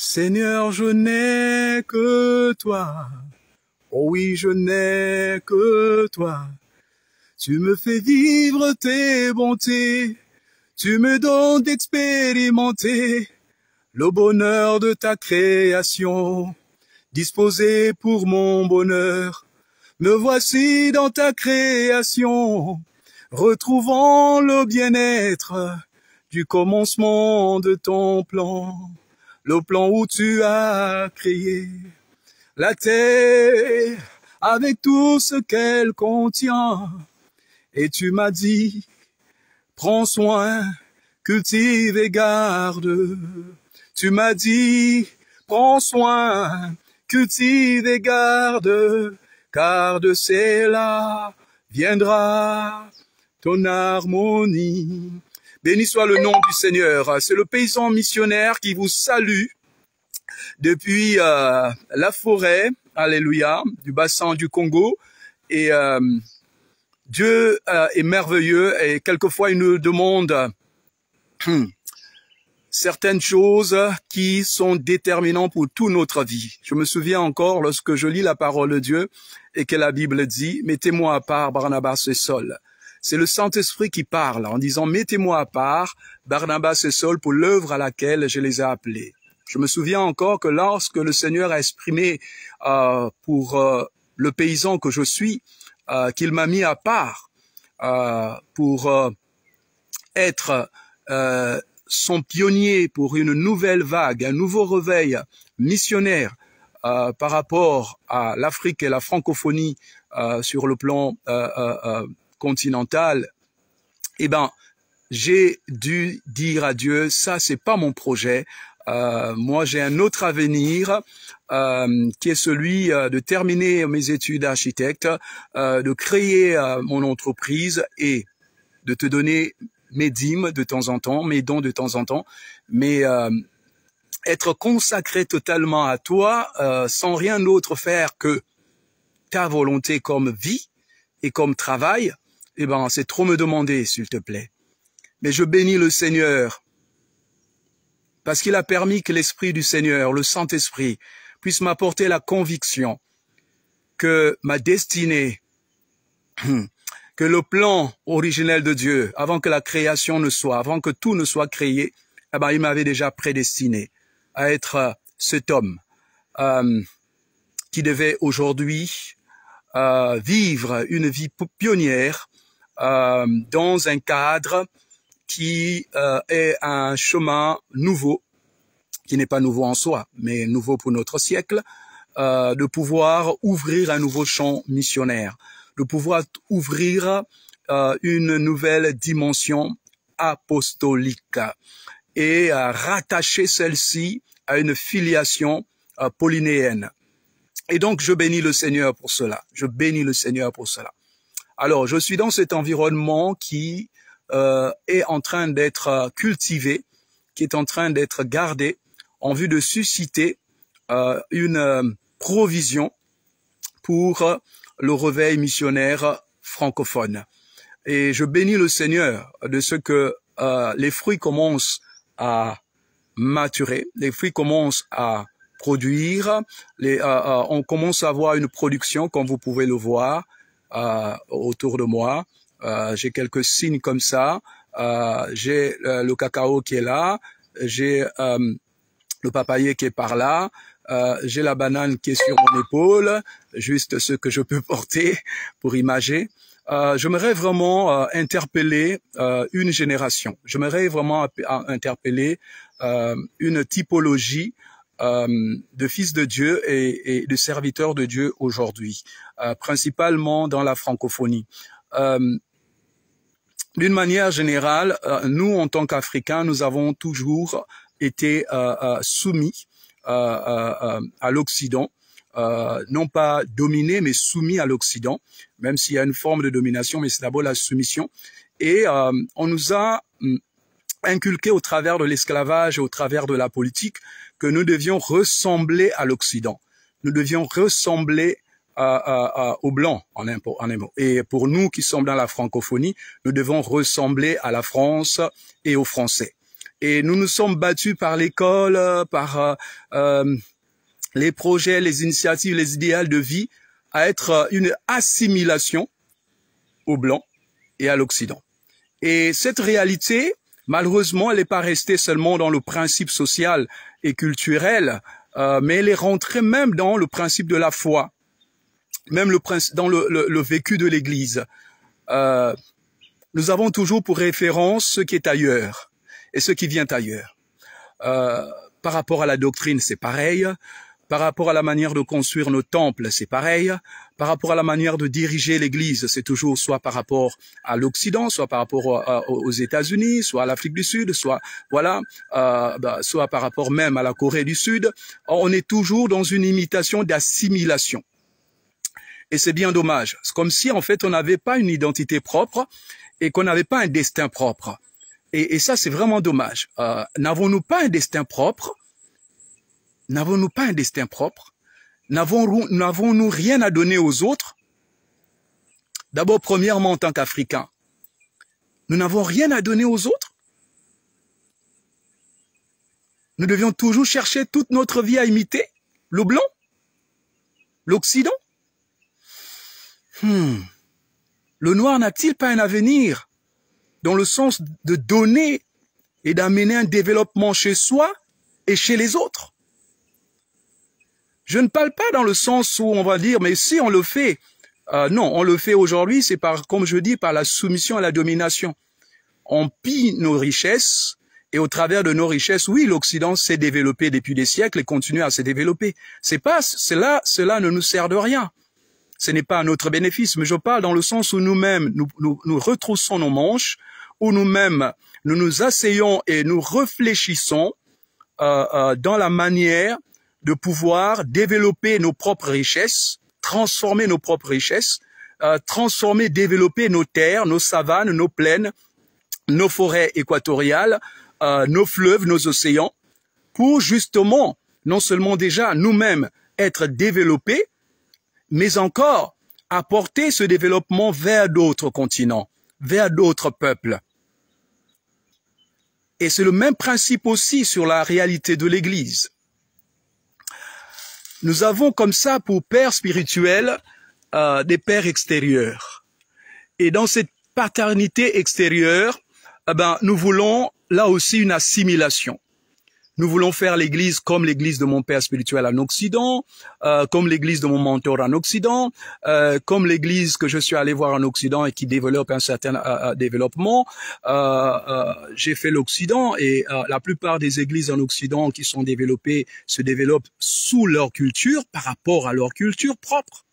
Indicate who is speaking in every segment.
Speaker 1: Seigneur, je n'ai que toi. Oh oui, je n'ai que toi. Tu me fais vivre tes bontés. Tu me donnes d'expérimenter le bonheur de ta création. Disposé pour mon bonheur, me voici dans ta création, retrouvant le bien-être du commencement de ton plan. Le plan où tu as créé la terre avec tout ce qu'elle contient. Et tu m'as dit, prends soin, cultive et garde. Tu m'as dit, prends soin, cultive et garde, car de cela viendra ton harmonie. Béni soit le nom du Seigneur. C'est le paysan missionnaire qui vous salue depuis la forêt, alléluia, du bassin du Congo. Et Dieu est merveilleux et quelquefois il nous demande certaines choses qui sont déterminantes pour toute notre vie. Je me souviens encore lorsque je lis la parole de Dieu et que la Bible dit « Mettez-moi à part Barnabas et Saul ». C'est le Saint-Esprit qui parle en disant « Mettez-moi à part Barnabas et Saul pour l'œuvre à laquelle je les ai appelés ». Je me souviens encore que lorsque le Seigneur a exprimé pour le paysan que je suis, qu'il m'a mis à part pour être son pionnier pour une nouvelle vague, un nouveau réveil missionnaire par rapport à l'Afrique et la francophonie sur le plan continental, eh ben, j'ai dû dire à Dieu, ça c'est pas mon projet. Moi j'ai un autre avenir qui est celui de terminer mes études d'architecte, de créer mon entreprise et de te donner mes dîmes de temps en temps, mes dons de temps en temps, mais être consacré totalement à toi, sans rien d'autre faire que ta volonté comme vie et comme travail, eh ben c'est trop me demander, s'il te plaît. Mais je bénis le Seigneur parce qu'il a permis que l'Esprit du Seigneur, le Saint-Esprit, puisse m'apporter la conviction que ma destinée, que le plan originel de Dieu, avant que la création ne soit, avant que tout ne soit créé, eh ben, il m'avait déjà prédestiné à être cet homme qui devait aujourd'hui vivre une vie pionnière dans un cadre qui est un chemin nouveau, qui n'est pas nouveau en soi, mais nouveau pour notre siècle, de pouvoir ouvrir un nouveau champ missionnaire, de pouvoir ouvrir une nouvelle dimension apostolique et rattacher celle-ci à une filiation polynéenne. Et donc, je bénis le Seigneur pour cela. Je bénis le Seigneur pour cela. Alors, je suis dans cet environnement qui est en train d'être cultivé, qui est en train d'être gardé en vue de susciter une provision pour le réveil missionnaire francophone. Et je bénis le Seigneur de ce que les fruits commencent à maturer, les fruits commencent à produire, on commence à avoir une production comme vous pouvez le voir autour de moi. J'ai quelques signes comme ça, j'ai le cacao qui est là, j'ai le papayer qui est par là, j'ai la banane qui est sur mon épaule, juste ce que je peux porter pour imager. J'aimerais vraiment interpeller une génération, j'aimerais vraiment interpeller une typologie de fils de Dieu et de serviteurs de Dieu aujourd'hui, principalement dans la francophonie. D'une manière générale, nous, en tant qu'Africains, nous avons toujours été soumis à l'Occident, non pas dominés, mais soumis à l'Occident, même s'il y a une forme de domination, mais c'est d'abord la soumission. Et on nous a inculqué au travers de l'esclavage et au travers de la politique que nous devions ressembler à l'Occident. Nous devions ressembler aux Blancs, en un mot. Et pour nous qui sommes dans la francophonie, nous devons ressembler à la France et aux Français. Et nous nous sommes battus par l'école, par les projets, les initiatives, les idéaux de vie, à être une assimilation aux Blancs et à l'Occident. Et cette réalité, malheureusement, elle n'est pas restée seulement dans le principe social et culturel, mais elle est rentrée même dans le principe de la foi, même dans le vécu de l'Église. Nous avons toujours pour référence ce qui est ailleurs et ce qui vient ailleurs. Par rapport à la doctrine, c'est pareil. Par rapport à la manière de construire nos temples, c'est pareil. Par rapport à la manière de diriger l'Église, c'est toujours soit par rapport à l'Occident, soit par rapport aux États-Unis, soit à l'Afrique du Sud, soit soit par rapport même à la Corée du Sud. On est toujours dans une imitation d'assimilation. Et c'est bien dommage. C'est comme si en fait on n'avait pas une identité propre et qu'on n'avait pas un destin propre. Et ça c'est vraiment dommage. N'avons-nous pas un destin propre? N'avons-nous pas un destin propre? N'avons-nous rien à donner aux autres? D'abord, premièrement, en tant qu'Africains, nous n'avons rien à donner aux autres. Nous devions toujours chercher toute notre vie à imiter le blanc, l'Occident. Le noir n'a-t-il pas un avenir dans le sens de donner et d'amener un développement chez soi et chez les autres? Je ne parle pas dans le sens où on va dire, mais si on le fait, non, on le fait aujourd'hui, c'est par, comme je dis, par la soumission à la domination. On pille nos richesses, et au travers de nos richesses, oui, l'Occident s'est développé depuis des siècles et continue à se développer. Cela ne nous sert de rien. Ce n'est pas à notre bénéfice, mais je parle dans le sens où nous-mêmes, nous retroussons nos manches, où nous-mêmes, nous nous asseyons et nous réfléchissons dans la manière de pouvoir développer nos propres richesses, transformer nos propres richesses, développer nos terres, nos savanes, nos plaines, nos forêts équatoriales, nos fleuves, nos océans, pour justement, non seulement déjà nous-mêmes être développés, mais encore apporter ce développement vers d'autres continents, vers d'autres peuples. Et c'est le même principe aussi sur la réalité de l'Église. Nous avons comme ça pour pères spirituels des pères extérieurs. Et dans cette paternité extérieure, nous voulons là aussi une assimilation. Nous voulons faire l'Église comme l'Église de mon père spirituel en Occident, comme l'Église de mon mentor en Occident, comme l'Église que je suis allé voir en Occident et qui développe un certain développement. J'ai fait l'Occident et la plupart des églises en Occident qui sont développées se développent sous leur culture par rapport à leur culture propre.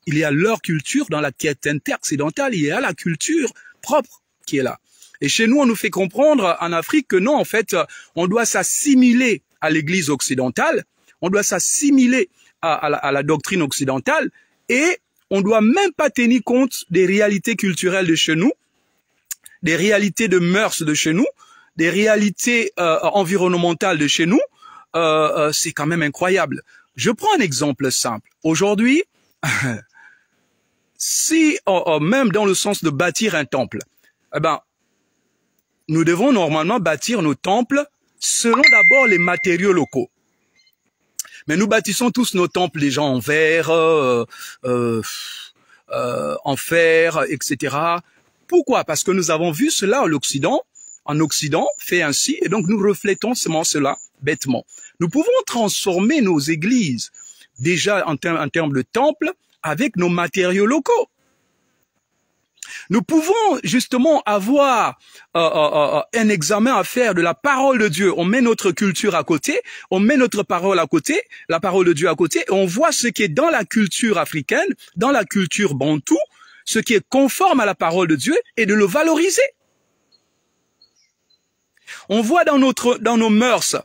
Speaker 1: Il y a leur culture dans la quête interoccidentale, il y a la culture propre qui est là. Et chez nous, on nous fait comprendre en Afrique que non, en fait, on doit s'assimiler à l'Église occidentale, on doit s'assimiler à la doctrine occidentale et on doit même pas tenir compte des réalités culturelles de chez nous, des réalités de mœurs de chez nous, des réalités environnementales de chez nous. C'est quand même incroyable. Je prends un exemple simple. Aujourd'hui, si même dans le sens de bâtir un temple, nous devons normalement bâtir nos temples selon d'abord les matériaux locaux. Mais nous bâtissons tous nos temples déjà en verre, en fer, etc. Pourquoi? Parce que nous avons vu cela en Occident, fait ainsi, et donc nous reflétons seulement cela bêtement. Nous pouvons transformer nos églises déjà en termes de temples avec nos matériaux locaux. Nous pouvons justement avoir un examen à faire de la parole de Dieu. On met notre culture à côté, on met notre parole à côté, la parole de Dieu à côté, et on voit ce qui est dans la culture africaine, dans la culture bantoue, ce qui est conforme à la parole de Dieu, et de le valoriser. On voit dans nos mœurs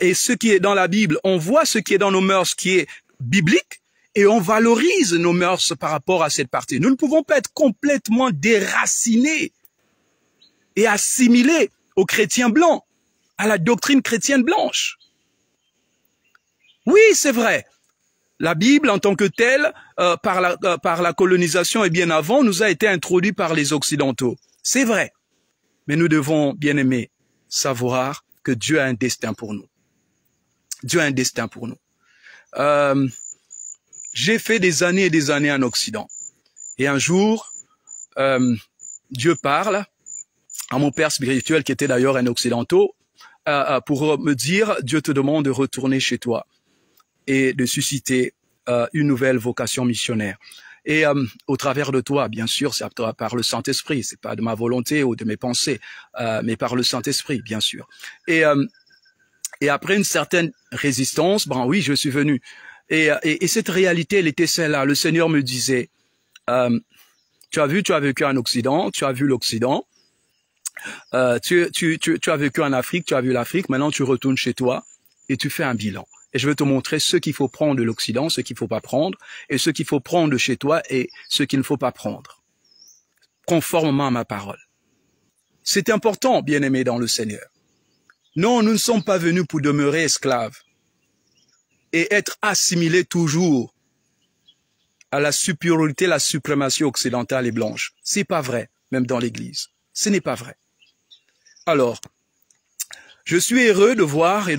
Speaker 1: et ce qui est dans la Bible, on voit ce qui est dans nos mœurs qui est biblique, et on valorise nos mœurs par rapport à cette partie. Nous ne pouvons pas être complètement déracinés et assimilés aux chrétiens blancs, à la doctrine chrétienne blanche. Oui, c'est vrai. La Bible, en tant que telle, par la colonisation et bien avant, nous a été introduite par les Occidentaux. C'est vrai. Mais nous devons, bien aimés, savoir que Dieu a un destin pour nous. Dieu a un destin pour nous. J'ai fait des années et des années en Occident. Et un jour, Dieu parle à mon père spirituel, qui était d'ailleurs un occidentaux, pour me dire, Dieu te demande de retourner chez toi et de susciter une nouvelle vocation missionnaire. Et au travers de toi, bien sûr, c'est par le Saint-Esprit, c'est pas de ma volonté ou de mes pensées, mais par le Saint-Esprit, bien sûr. Et après une certaine résistance, ben oui, je suis venu. Et cette réalité, elle était celle-là. Le Seigneur me disait, tu as vécu en Occident, tu as vu l'Occident, tu as vécu en Afrique, tu as vu l'Afrique, maintenant tu retournes chez toi et tu fais un bilan. Et je vais te montrer ce qu'il faut prendre de l'Occident, ce qu'il faut pas prendre, et ce qu'il faut prendre de chez toi et ce qu'il ne faut pas prendre, conformément à ma parole. C'est important, bien-aimés dans le Seigneur. Non, nous ne sommes pas venus pour demeurer esclaves et être assimilés toujours à la supériorité, la suprématie occidentale et blanche. C'est pas vrai, même dans l'Église. Ce n'est pas vrai. Alors, je suis heureux de voir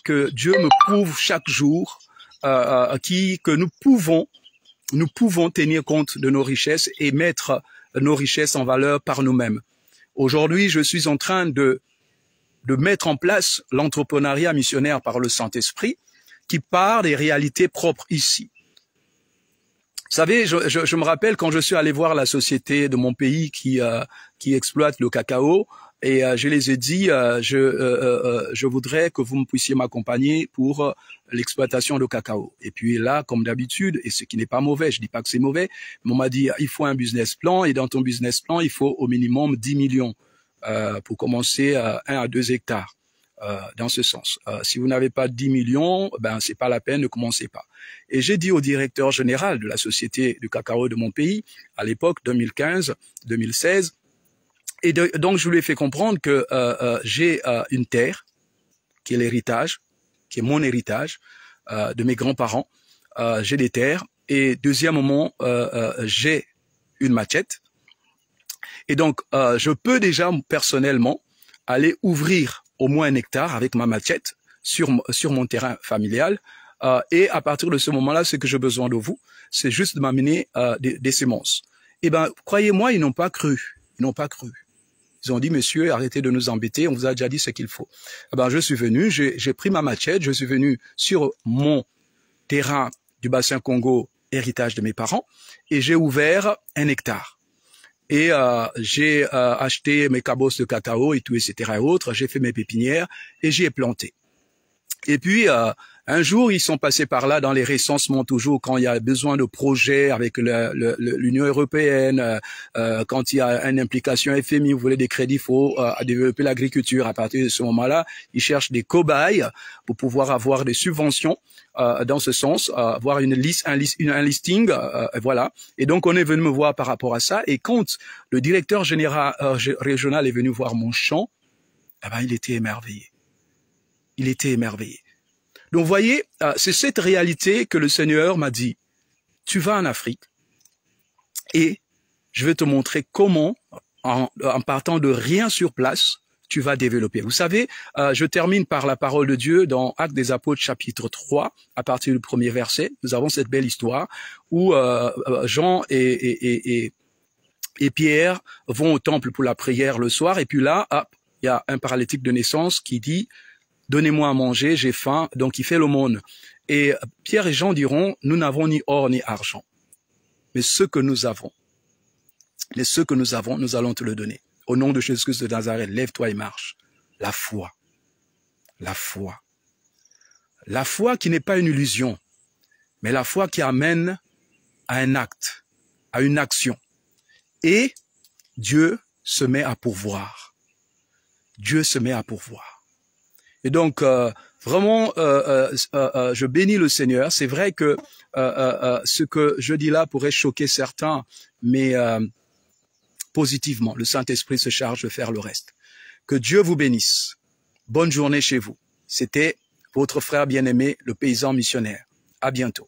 Speaker 1: que Dieu me prouve chaque jour que nous pouvons tenir compte de nos richesses et mettre nos richesses en valeur par nous-mêmes. Aujourd'hui, je suis en train de mettre en place l'entrepreneuriat missionnaire par le Saint-Esprit qui part des réalités propres ici. Vous savez, je me rappelle quand je suis allé voir la société de mon pays qui exploite le cacao, et je les ai dit, je voudrais que vous me puissiez m'accompagner pour l'exploitation de cacao. Et puis là, comme d'habitude, et ce qui n'est pas mauvais, je dis pas que c'est mauvais, mais on m'a dit, il faut un business plan, et dans ton business plan, il faut au minimum 10 millions pour commencer 1 à 2 hectares. Dans ce sens. Si vous n'avez pas 10 millions, ben c'est pas la peine, ne commencez pas. Et j'ai dit au directeur général de la société du cacao de mon pays, à l'époque 2015-2016, et donc je lui ai fait comprendre que j'ai une terre qui est l'héritage, qui est mon héritage de mes grands-parents. J'ai des terres et deuxièmement j'ai une machette. Et donc je peux déjà personnellement aller ouvrir au moins 1 hectare avec ma machette sur mon terrain familial. Et à partir de ce moment-là, ce que j'ai besoin de vous, c'est juste de m'amener des semences. Eh ben, croyez-moi, ils n'ont pas cru. Ils n'ont pas cru. Ils ont dit, monsieur, arrêtez de nous embêter, on vous a déjà dit ce qu'il faut. Eh ben, je suis venu, j'ai pris ma machette, je suis venu sur mon terrain du bassin Congo, héritage de mes parents, et j'ai ouvert 1 hectare. Et j'ai acheté mes cabosses de cacao et tout, etc. et autres. J'ai fait mes pépinières et j'y ai planté. Et puis, un jour, ils sont passés par là dans les recensements toujours quand il y a besoin de projets avec l'Union européenne, quand il y a une implication FMI, vous voulez des crédits, il faut développer l'agriculture. À partir de ce moment-là, ils cherchent des cobayes pour pouvoir avoir des subventions dans ce sens, avoir un listing, voilà. Et donc, on est venu me voir par rapport à ça. Et quand le directeur général régional est venu voir mon champ, eh ben, il était émerveillé. Il était émerveillé. Donc, vous voyez, c'est cette réalité que le Seigneur m'a dit. Tu vas en Afrique et je vais te montrer comment, en partant de rien sur place, tu vas développer. Vous savez, je termine par la parole de Dieu dans Actes des Apôtres chapitre 3, à partir du 1er verset. Nous avons cette belle histoire où Jean et Pierre vont au temple pour la prière le soir. Et puis là, il y a un paralytique de naissance qui dit, donnez-moi à manger, j'ai faim. Donc il fait l'aumône. Et Pierre et Jean diront, nous n'avons ni or ni argent. Mais ce que nous avons, nous allons te le donner. Au nom de Jésus-Christ de Nazareth, lève-toi et marche. La foi. La foi. La foi qui n'est pas une illusion, mais la foi qui amène à un acte, à une action. Et Dieu se met à pourvoir. Dieu se met à pourvoir. Et donc, vraiment, je bénis le Seigneur. C'est vrai que ce que je dis là pourrait choquer certains, mais positivement, le Saint-Esprit se charge de faire le reste. Que Dieu vous bénisse. Bonne journée chez vous. C'était votre frère bien-aimé, le paysan missionnaire. À bientôt.